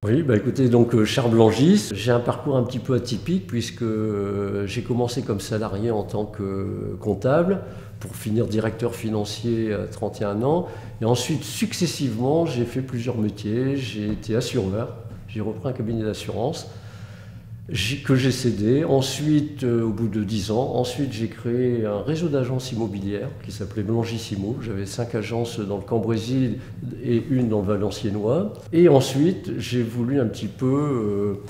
Oui, bah écoutez, donc Charles Blangis, j'ai un parcours un petit peu atypique puisque j'ai commencé comme salarié en tant que comptable pour finir directeur financier à 31 ans. Et ensuite, successivement, j'ai fait plusieurs métiers. J'ai été assureur, j'ai repris un cabinet d'assurance que j'ai cédé. Ensuite, au bout de 10 ans, ensuite j'ai créé un réseau d'agences immobilières qui s'appelait Blangissimo. J'avais 5 agences dans le Cambrésis et une dans le Valenciennois. Et ensuite, j'ai voulu un petit peu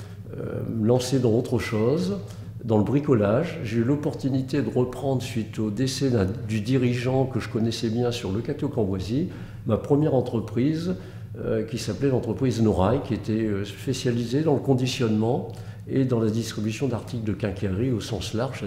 me lancer dans autre chose, dans le bricolage. J'ai eu l'opportunité de reprendre, suite au décès du dirigeant que je connaissais bien sur le Cateau-Cambrésis, ma première entreprise qui s'appelait l'entreprise Norail, qui était spécialisée dans le conditionnement et dans la distribution d'articles de quincaillerie au sens large.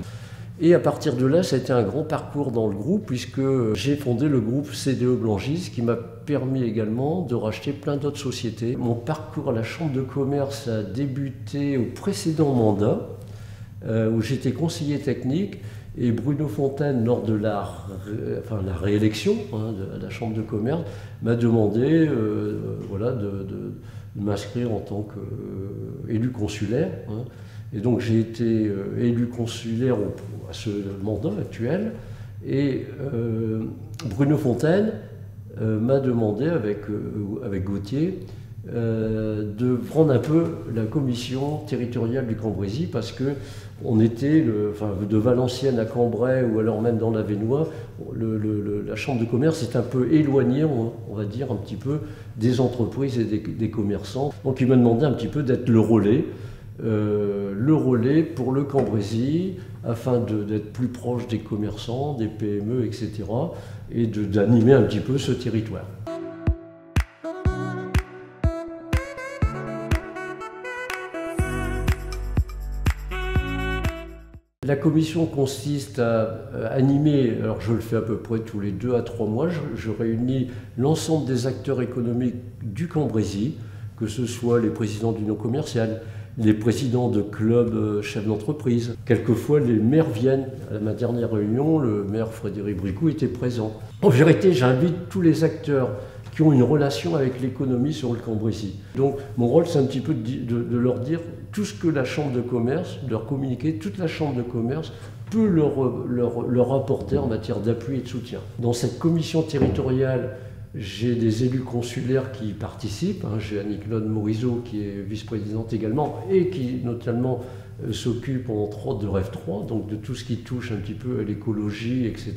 Et à partir de là, ça a été un grand parcours dans le groupe, puisque j'ai fondé le groupe CDE Blangis, qui m'a permis également de racheter plein d'autres sociétés. Mon parcours à la Chambre de commerce a débuté au précédent mandat, où j'étais conseiller technique, et Bruno Fontaine, lors de la réélection de la Chambre de commerce, m'a demandé voilà, de m'inscrire en tant qu'élu consulaire. Et donc j'ai été élu consulaire à ce mandat actuel. Et Bruno Fontaine m'a demandé avec Gauthier de prendre un peu la commission territoriale du Cambrésis, parce que on était de Valenciennes à Cambrai ou alors même dans l'Avesnois, la chambre de commerce est un peu éloignée, on va dire un petit peu, des entreprises et des commerçants. Donc il m'a demandé un petit peu d'être le relais pour le Cambrésis, afin d'être plus proche des commerçants, des PME, etc. et d'animer un petit peu ce territoire. La commission consiste à animer, alors je le fais à peu près tous les 2 à 3 mois, je réunis l'ensemble des acteurs économiques du Cambrésis, que ce soit les présidents d'union commerciale, les présidents de clubs chefs d'entreprise. Quelquefois, les maires viennent. À ma dernière réunion, le maire Frédéric Bricou était présent. En vérité, j'invite tous les acteurs qui ont une relation avec l'économie sur le Cambrésis. Donc mon rôle, c'est un petit peu de leur dire tout ce que la Chambre de commerce, de leur communiquer, toute la Chambre de commerce peut leur apporter en matière d'appui et de soutien. Dans cette commission territoriale, j'ai des élus consulaires qui y participent. J'ai Annie-Claude Morizot qui est vice-présidente également et qui notamment s'occupe entre autres de REF 3, donc de tout ce qui touche un petit peu à l'écologie, etc.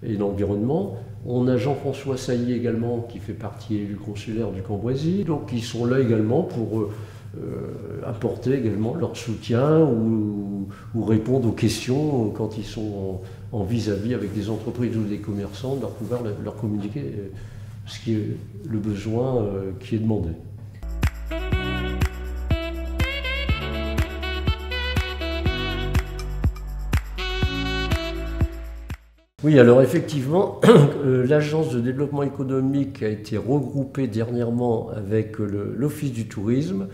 et l'environnement. On a Jean-François Sailly également qui fait partie élu consulaire du Cambrésis, donc ils sont là également pour apporter également leur soutien ou répondre aux questions quand ils sont en vis-à-vis avec des entreprises ou des commerçants, de pouvoir leur communiquer ce qui est le besoin qui est demandé. Oui, alors effectivement, l'Agence de développement économique a été regroupée dernièrement avec l'Office du tourisme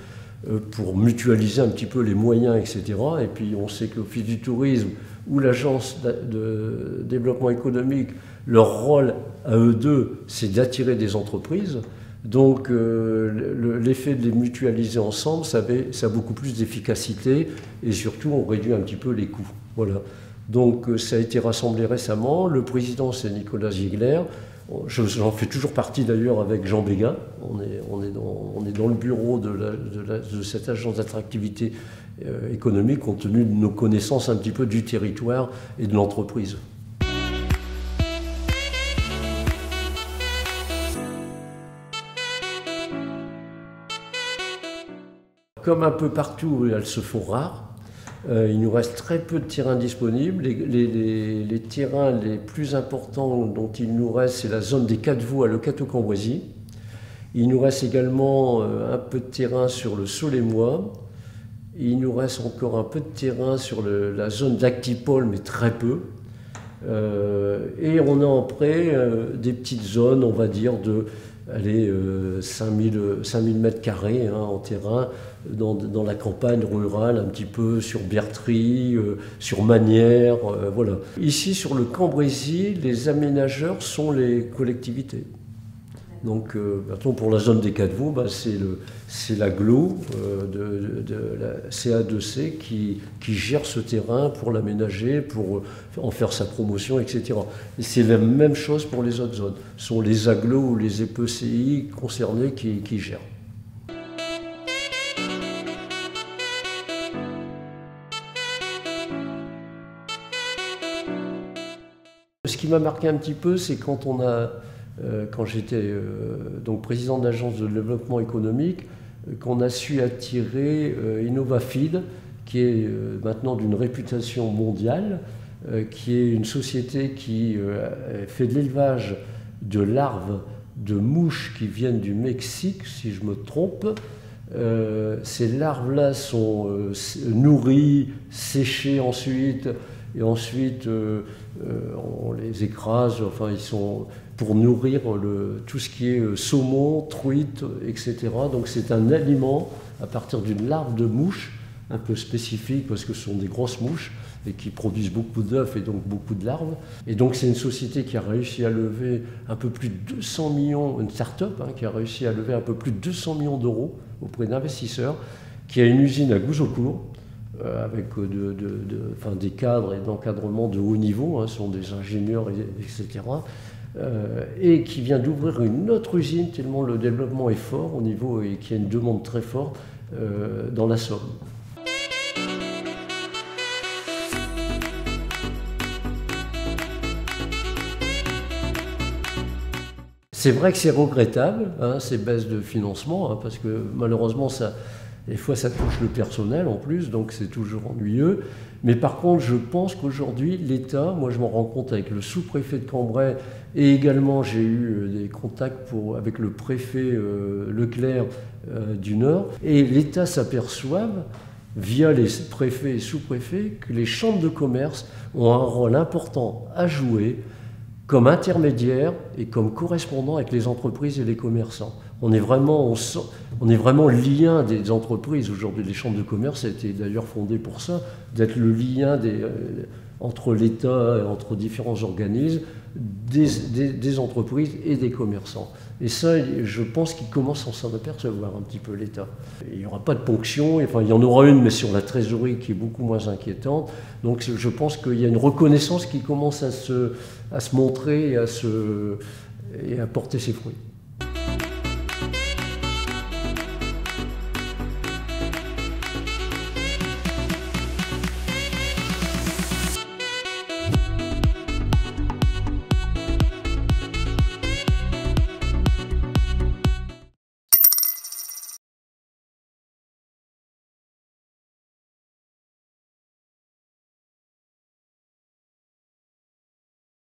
pour mutualiser un petit peu les moyens, etc. Et puis on sait que l'Office du tourisme ou l'Agence de développement économique, leur rôle à eux deux, c'est d'attirer des entreprises. Donc l'effet de les mutualiser ensemble, ça a beaucoup plus d'efficacité et surtout on réduit un petit peu les coûts. Voilà. Donc ça a été rassemblé récemment. Le président, c'est Nicolas Ziegler. J'en fais toujours partie d'ailleurs avec Jean Béguin. On est dans le bureau de cette agence d'attractivité économique compte tenu de nos connaissances un petit peu du territoire et de l'entreprise. Comme un peu partout, elles se font rares. Il nous reste très peu de terrains disponibles. Les terrains les plus importants dont il nous reste, c'est la zone des 4 voies à le Cateau-Cambrésis. Il nous reste également un peu de terrain sur le Solémois. Il nous reste encore un peu de terrain sur la zone d'Actipol, mais très peu. Et on a en près des petites zones, on va dire, de 5000 mètres carrés en terrain, dans la campagne rurale, un petit peu sur Bertry, sur Manières, voilà. Ici, sur le Cambrésis, les aménageurs sont les collectivités. Donc maintenant pour la zone des Quatre-Vaux, c'est l'agglo de la CA2C qui gère ce terrain pour l'aménager, pour en faire sa promotion, etc. Et c'est la même chose pour les autres zones. Ce sont les agglos ou les EPCI concernés qui gèrent. Ce qui m'a marqué un petit peu, c'est quand j'étais donc président de l'agence de développement économique, qu'on a su attirer InnovaFeed, qui est maintenant d'une réputation mondiale, qui est une société qui fait de l'élevage de larves de mouches qui viennent du Mexique, si je me trompe. Ces larves-là sont nourries, séchées ensuite, et ensuite on les écrase, enfin ils sont pour nourrir tout ce qui est saumon, truite, etc. Donc c'est un aliment à partir d'une larve de mouche, un peu spécifique parce que ce sont des grosses mouches et qui produisent beaucoup d'œufs et donc beaucoup de larves. Et donc c'est une société qui a réussi à lever un peu plus de 200 millions, une start-up qui a réussi à lever un peu plus de 200 millions d'euros auprès d'investisseurs, qui a une usine à Gouzeaucourt, avec des cadres et d'encadrement de haut niveau, ce sont des ingénieurs, etc. Et qui vient d'ouvrir une autre usine tellement le développement est fort au niveau et qu'il y a une demande très forte dans la Somme. C'est vrai que c'est regrettable, ces baisses de financement, parce que malheureusement, des fois ça touche le personnel en plus, donc c'est toujours ennuyeux. Mais par contre, je pense qu'aujourd'hui, l'État, moi je m'en rends compte avec le sous-préfet de Cambrai, et également j'ai eu des contacts avec le préfet Leclerc du Nord, et l'État s'aperçoit, via les préfets et sous-préfets, que les chambres de commerce ont un rôle important à jouer comme intermédiaire et comme correspondant avec les entreprises et les commerçants. On est vraiment le lien des entreprises. Aujourd'hui, les chambres de commerce a été d'ailleurs fondées pour ça, d'être le lien entre l'État et entre différents organismes, des entreprises et des commerçants. Et ça, je pense qu'il commence à s'en apercevoir un petit peu, l'État. Il n'y aura pas de ponction, enfin il y en aura une, mais sur la trésorerie qui est beaucoup moins inquiétante. Donc je pense qu'il y a une reconnaissance qui commence à se montrer et à porter ses fruits.